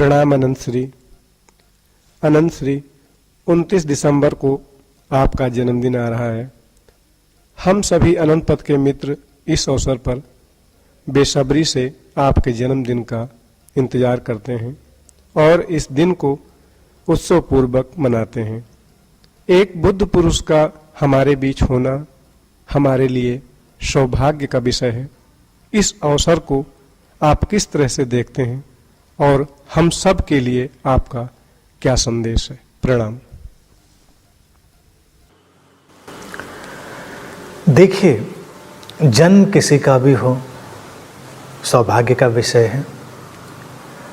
प्रणाम अनंत श्री। 29 दिसंबर को आपका जन्मदिन आ रहा है। हम सभी अनंत पथ के मित्र इस अवसर पर बेसब्री से आपके जन्मदिन का इंतजार करते हैं और इस दिन को उत्सव पूर्वक मनाते हैं। एक बुद्ध पुरुष का हमारे बीच होना हमारे लिए सौभाग्य का विषय है। इस अवसर को आप किस तरह से देखते हैं और हम सब के लिए आपका क्या संदेश है? प्रणाम। देखिए, जन्म किसी का भी हो सौभाग्य का विषय है,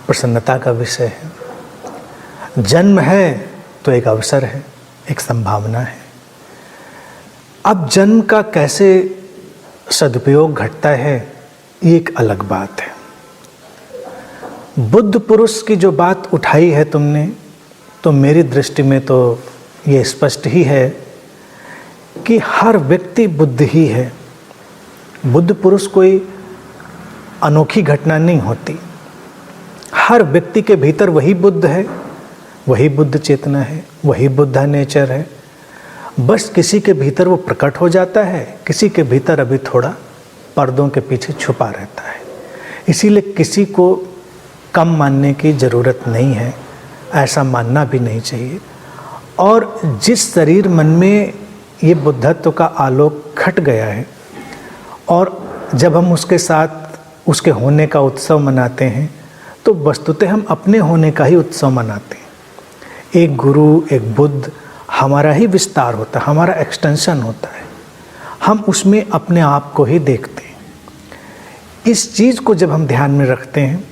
प्रसन्नता का विषय है। जन्म है तो एक अवसर है, एक संभावना है। अब जन्म का कैसे सदुपयोग घटता है ये एक अलग बात है। बुद्ध पुरुष की जो बात उठाई है तुमने, तो मेरी दृष्टि में तो ये स्पष्ट ही है कि हर व्यक्ति बुद्ध ही है। बुद्ध पुरुष कोई अनोखी घटना नहीं होती। हर व्यक्ति के भीतर वही बुद्ध है, वही बुद्ध चेतना है, वही बुद्धा नेचर है। बस किसी के भीतर वो प्रकट हो जाता है, किसी के भीतर अभी थोड़ा पर्दों के पीछे छुपा रहता है। इसीलिए किसी को कम मानने की ज़रूरत नहीं है, ऐसा मानना भी नहीं चाहिए। और जिस शरीर मन में ये बुद्धत्व का आलोक घट गया है और जब हम उसके साथ उसके होने का उत्सव मनाते हैं तो वस्तुतः हम अपने होने का ही उत्सव मनाते हैं। एक गुरु, एक बुद्ध हमारा ही विस्तार होता है, हमारा एक्सटेंशन होता है। हम उसमें अपने आप को ही देखते हैं। इस चीज़ को जब हम ध्यान में रखते हैं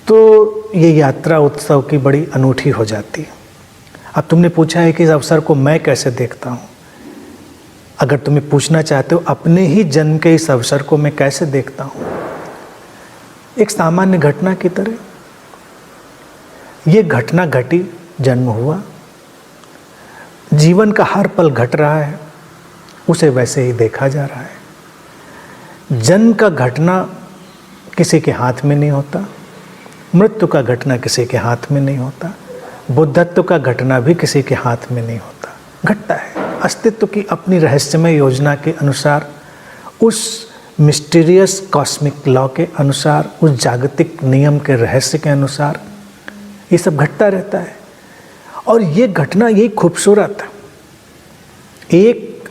तो ये यात्रा उत्सव की बड़ी अनूठी हो जाती है। अब तुमने पूछा है कि इस अवसर को मैं कैसे देखता हूँ। अगर तुम्हें पूछना चाहते हो अपने ही जन्म के इस अवसर को मैं कैसे देखता हूँ, एक सामान्य घटना की तरह। ये घटना घटी, जन्म हुआ, जीवन का हर पल घट रहा है, उसे वैसे ही देखा जा रहा है। जन्म का घटना किसी के हाथ में नहीं होता, मृत्यु का घटना किसी के हाथ में नहीं होता, बुद्धत्व का घटना भी किसी के हाथ में नहीं होता। घटता है अस्तित्व की अपनी रहस्यमय योजना के अनुसार, उस मिस्टीरियस कॉस्मिक लॉ के अनुसार, उस जागतिक नियम के रहस्य के अनुसार ये सब घटता रहता है। और ये घटना यही खूबसूरत है। एक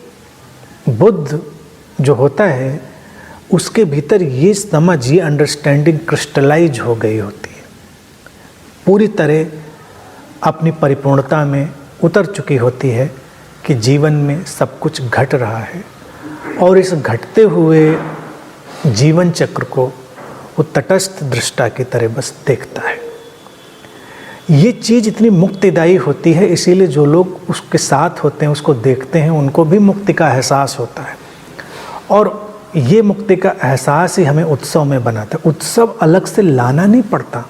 बुद्ध जो होता है उसके भीतर ये समझ, ये अंडरस्टैंडिंग क्रिस्टलाइज हो गई होती है, पूरी तरह अपनी परिपूर्णता में उतर चुकी होती है कि जीवन में सब कुछ घट रहा है और इस घटते हुए जीवन चक्र को वो तटस्थ दृष्टा की तरह बस देखता है। ये चीज़ इतनी मुक्तिदायी होती है, इसीलिए जो लोग उसके साथ होते हैं, उसको देखते हैं, उनको भी मुक्ति का एहसास होता है। और ये मुक्ति का एहसास ही हमें उत्सव में बनाता है। उत्सव अलग से लाना नहीं पड़ता,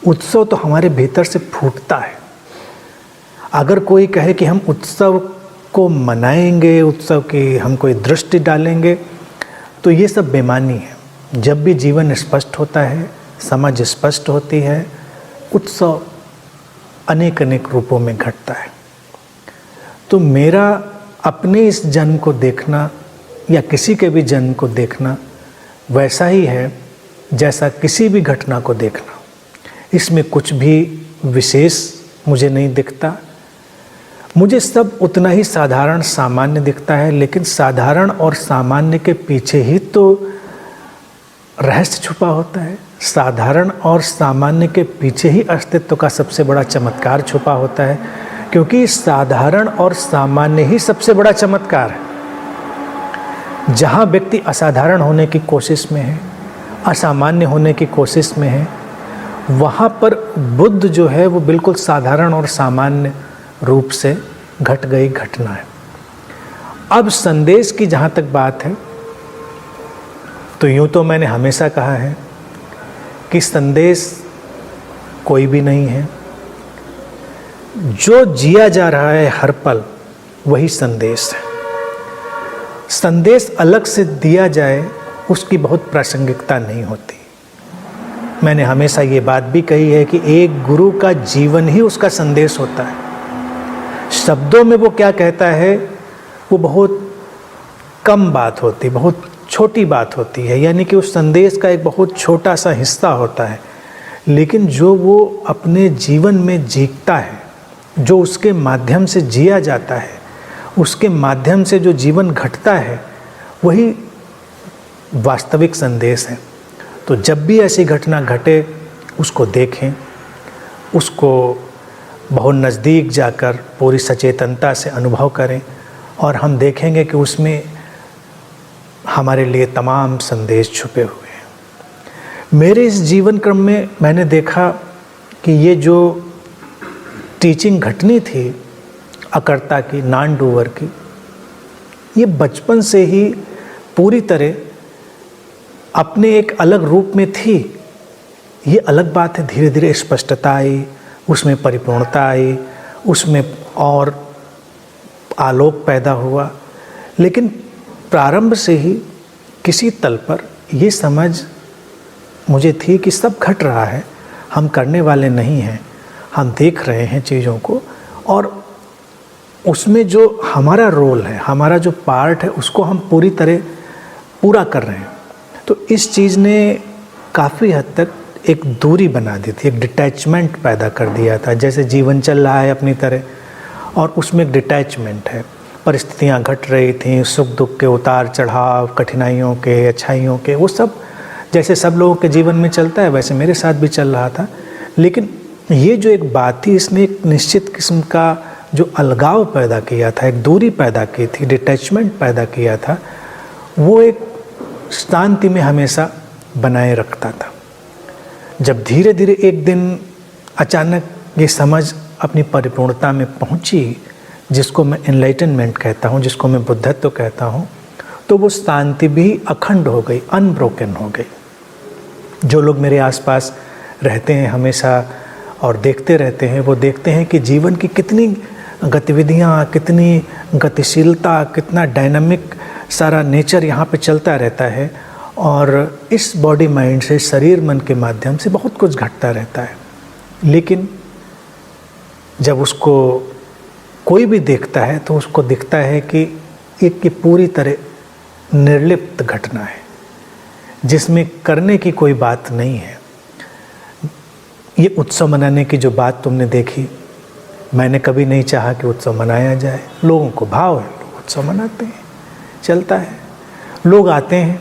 उत्सव तो हमारे भीतर से फूटता है। अगर कोई कहे कि हम उत्सव को मनाएंगे, उत्सव की हम कोई दृष्टि डालेंगे, तो ये सब बेमानी है। जब भी जीवन स्पष्ट होता है, समझ स्पष्ट होती है, उत्सव अनेक अनेक रूपों में घटता है। तो मेरा अपने इस जन्म को देखना या किसी के भी जन्म को देखना वैसा ही है जैसा किसी भी घटना को देखना। इसमें कुछ भी विशेष मुझे नहीं दिखता। मुझे सब उतना ही साधारण सामान्य दिखता है, लेकिन साधारण और सामान्य के पीछे ही तो रहस्य छुपा होता है। साधारण और सामान्य के पीछे ही अस्तित्व का सबसे बड़ा चमत्कार छुपा होता है, क्योंकि साधारण और सामान्य ही सबसे बड़ा चमत्कार है। जहाँ व्यक्ति असाधारण होने की कोशिश में है, असामान्य होने की कोशिश में है, वहाँ पर बुद्ध जो है वो बिल्कुल साधारण और सामान्य रूप से घट गई घटना है। अब संदेश की जहाँ तक बात है, तो यूँ तो मैंने हमेशा कहा है कि संदेश कोई भी नहीं है। जो जिया जा रहा है हर पल वही संदेश है। संदेश अलग से दिया जाए उसकी बहुत प्रासंगिकता नहीं होती। मैंने हमेशा ये बात भी कही है कि एक गुरु का जीवन ही उसका संदेश होता है। शब्दों में वो क्या कहता है वो बहुत कम बात होती, बहुत छोटी बात होती है, यानी कि उस संदेश का एक बहुत छोटा सा हिस्सा होता है, लेकिन जो वो अपने जीवन में जीता है, जो उसके माध्यम से जिया जाता है, उसके माध्यम से जो जीवन घटता है, वही वास्तविक संदेश है। तो जब भी ऐसी घटना घटे उसको देखें, उसको बहुत नज़दीक जाकर पूरी सचेतनता से अनुभव करें, और हम देखेंगे कि उसमें हमारे लिए तमाम संदेश छुपे हुए हैं। मेरे इस जीवन क्रम में मैंने देखा कि ये जो टीचिंग घटनी थी अकर्ता की, नॉन डूअर की, ये बचपन से ही पूरी तरह अपने एक अलग रूप में थी। ये अलग बात है, धीरे धीरे स्पष्टता आई, उसमें परिपूर्णता आई, उसमें और आलोक पैदा हुआ। लेकिन प्रारंभ से ही किसी तल पर ये समझ मुझे थी कि सब घट रहा है, हम करने वाले नहीं हैं, हम देख रहे हैं चीज़ों को, और उसमें जो हमारा रोल है, हमारा जो पार्ट है, उसको हम पूरी तरह पूरा कर रहे हैं। तो इस चीज़ ने काफ़ी हद तक एक दूरी बना दी थी, एक डिटैचमेंट पैदा कर दिया था। जैसे जीवन चल रहा है अपनी तरह और उसमें एक डिटैचमेंट है, परिस्थितियाँ घट रही थीं, सुख दुख के उतार चढ़ाव, कठिनाइयों के, अच्छाइयों के, वो सब जैसे सब लोगों के जीवन में चलता है वैसे मेरे साथ भी चल रहा था। लेकिन ये जो एक बात थी, इसने एक निश्चित किस्म का जो अलगाव पैदा किया था, एक दूरी पैदा की थी, डिटैचमेंट पैदा किया था, वो एक शांति में हमेशा बनाए रखता था। जब धीरे धीरे एक दिन अचानक ये समझ अपनी परिपूर्णता में पहुंची, जिसको मैं एनलाइटनमेंट कहता हूँ, जिसको मैं बुद्धत्व कहता हूँ, तो वो शांति भी अखंड हो गई, अनब्रोकन हो गई। जो लोग मेरे आसपास रहते हैं हमेशा और देखते रहते हैं, वो देखते हैं कि जीवन की कितनी गतिविधियाँ, कितनी गतिशीलता, कितना डायनामिक सारा नेचर यहाँ पे चलता रहता है, और इस बॉडी माइंड से, शरीर मन के माध्यम से बहुत कुछ घटता रहता है। लेकिन जब उसको कोई भी देखता है तो उसको दिखता है कि एक की पूरी तरह निर्लिप्त घटना है, जिसमें करने की कोई बात नहीं है। ये उत्सव मनाने की जो बात तुमने देखी, मैंने कभी नहीं चाहा कि उत्सव मनाया जाए। लोगों को भाव है, लोग उत्सव मनाते हैं, चलता है, लोग आते हैं।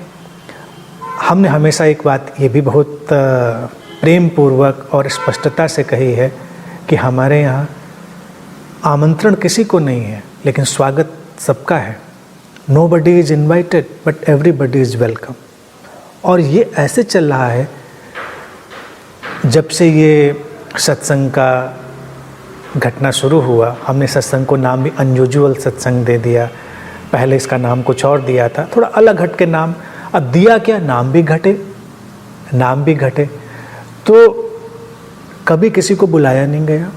हमने हमेशा एक बात ये भी बहुत प्रेम पूर्वक और स्पष्टता से कही है कि हमारे यहाँ आमंत्रण किसी को नहीं है, लेकिन स्वागत सबका है। Nobody is invited but everybody is welcome. और ये ऐसे चल रहा है, जब से ये सत्संग का घटना शुरू हुआ, हमने सत्संग को नाम भी अनयूजुअल सत्संग दे दिया। पहले इसका नाम कुछ और दिया था, थोड़ा अलग हट के नाम। अब दिया क्या, नाम भी घटे, नाम भी घटे। तो कभी किसी को बुलाया नहीं गया,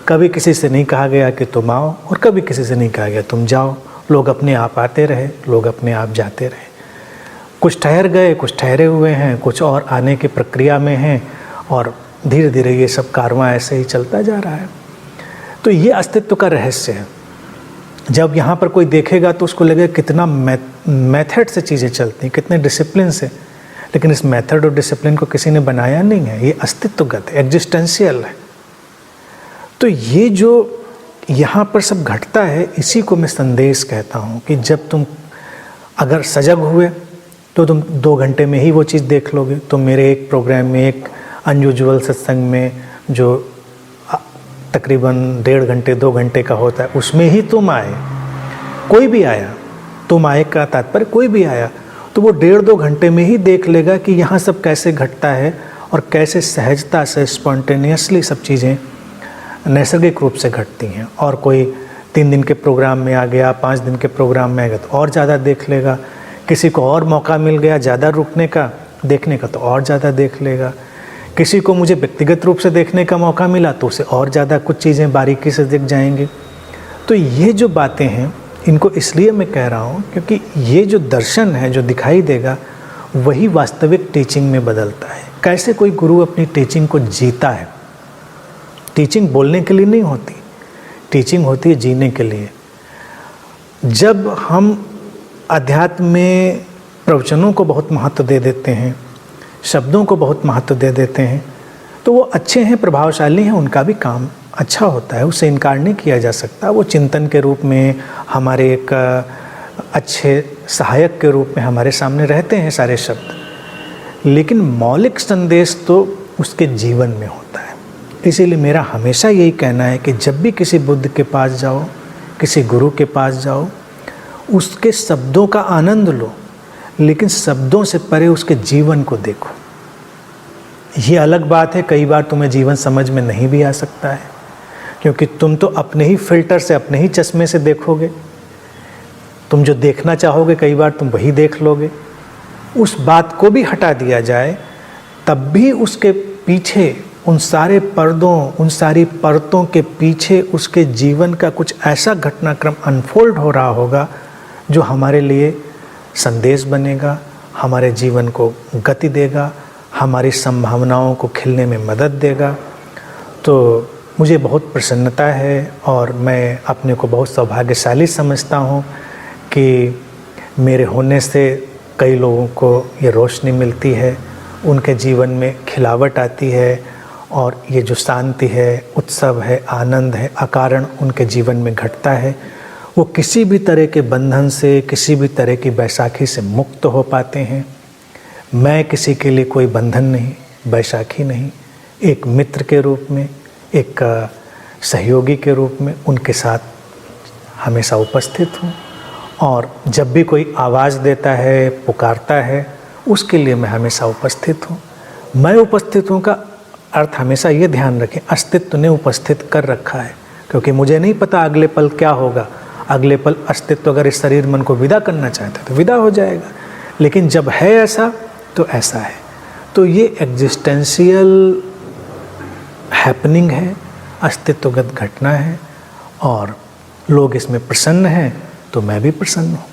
कभी किसी से नहीं कहा गया कि तुम आओ, और कभी किसी से नहीं कहा गया तुम जाओ। लोग अपने आप आते रहे, लोग अपने आप जाते रहे। कुछ ठहर गए, कुछ ठहरे हुए हैं, कुछ और आने की प्रक्रिया में हैं, और धीरे धीरे ये सब कारवां ऐसे ही चलता जा रहा है। तो ये अस्तित्व का रहस्य है। जब यहाँ पर कोई देखेगा तो उसको लगेगा कितना मेथड से चीज़ें चलती हैं, कितने डिसिप्लिन से। लेकिन इस मेथड और डिसिप्लिन को किसी ने बनाया नहीं है, ये अस्तित्वगत है, एग्जिस्टेंशियल है। तो ये जो यहाँ पर सब घटता है, इसी को मैं संदेश कहता हूँ कि जब तुम अगर सजग हुए तो तुम 2 घंटे में ही वो चीज़ देख लोगे। तुम मेरे एक प्रोग्राम में, एक अनयूजुअल सत्संग में जो तकरीबन 1.5 घंटे 2 घंटे का होता है, उसमें ही तुम आए, कोई भी आया, तुम आए का तात्पर्य कोई भी आया, तो वो 1.5-2 घंटे में ही देख लेगा कि यहाँ सब कैसे घटता है और कैसे सहजता से, स्पॉन्टेनियसली सब चीज़ें नैसर्गिक रूप से घटती हैं। और कोई 3 दिन के प्रोग्राम में आ गया, 5 दिन के प्रोग्राम में आ गया तो और ज़्यादा देख लेगा। किसी को और मौका मिल गया ज़्यादा रुकने का, देखने का, तो और ज़्यादा देख लेगा। किसी को मुझे व्यक्तिगत रूप से देखने का मौका मिला तो उसे और ज़्यादा कुछ चीज़ें बारीकी से दिख जाएंगी। तो ये जो बातें हैं, इनको इसलिए मैं कह रहा हूँ क्योंकि ये जो दर्शन है, जो दिखाई देगा, वही वास्तविक टीचिंग में बदलता है। कैसे कोई गुरु अपनी टीचिंग को जीता है। टीचिंग बोलने के लिए नहीं होती, टीचिंग होती है जीने के लिए। जब हम अध्यात्म में प्रवचनों को बहुत महत्व दे देते हैं, शब्दों को बहुत महत्व दे देते हैं, तो वो अच्छे हैं, प्रभावशाली हैं, उनका भी काम अच्छा होता है, उससे इनकार नहीं किया जा सकता। वो चिंतन के रूप में हमारे एक अच्छे सहायक के रूप में हमारे सामने रहते हैं सारे शब्द, लेकिन मौलिक संदेश तो उसके जीवन में होता है। इसीलिए मेरा हमेशा यही कहना है कि जब भी किसी बुद्ध के पास जाओ, किसी गुरु के पास जाओ, उसके शब्दों का आनंद लो, लेकिन शब्दों से परे उसके जीवन को देखो। ये अलग बात है, कई बार तुम्हें जीवन समझ में नहीं भी आ सकता है, क्योंकि तुम तो अपने ही फिल्टर से, अपने ही चश्मे से देखोगे। तुम जो देखना चाहोगे कई बार तुम वही देख लोगे। उस बात को भी हटा दिया जाए, तब भी उसके पीछे, उन सारे पर्दों, उन सारी परतों के पीछे उसके जीवन का कुछ ऐसा घटनाक्रम अनफोल्ड हो रहा होगा जो हमारे लिए संदेश बनेगा, हमारे जीवन को गति देगा, हमारी संभावनाओं को खिलने में मदद देगा। तो मुझे बहुत प्रसन्नता है और मैं अपने को बहुत सौभाग्यशाली समझता हूँ कि मेरे होने से कई लोगों को ये रोशनी मिलती है, उनके जीवन में खिलावट आती है, और ये जो शांति है, उत्सव है, आनंद है, अकारण उनके जीवन में घटता है। वो किसी भी तरह के बंधन से, किसी भी तरह की बैसाखी से मुक्त हो पाते हैं। मैं किसी के लिए कोई बंधन नहीं, बैसाखी नहीं, एक मित्र के रूप में, एक सहयोगी के रूप में उनके साथ हमेशा उपस्थित हूँ। और जब भी कोई आवाज़ देता है, पुकारता है, उसके लिए मैं हमेशा उपस्थित हूँ। मैं उपस्थित हूँ का अर्थ हमेशा ये ध्यान रखें, अस्तित्व ने उपस्थित कर रखा है, क्योंकि मुझे नहीं पता अगले पल क्या होगा। अगले पल अस्तित्व अगर इस शरीर मन को विदा करना चाहता है तो विदा हो जाएगा, लेकिन जब है ऐसा तो ऐसा है। तो ये एग्जिस्टेंशियल हैपनिंग है, अस्तित्वगत घटना है, और लोग इसमें प्रसन्न हैं तो मैं भी प्रसन्न हूँ।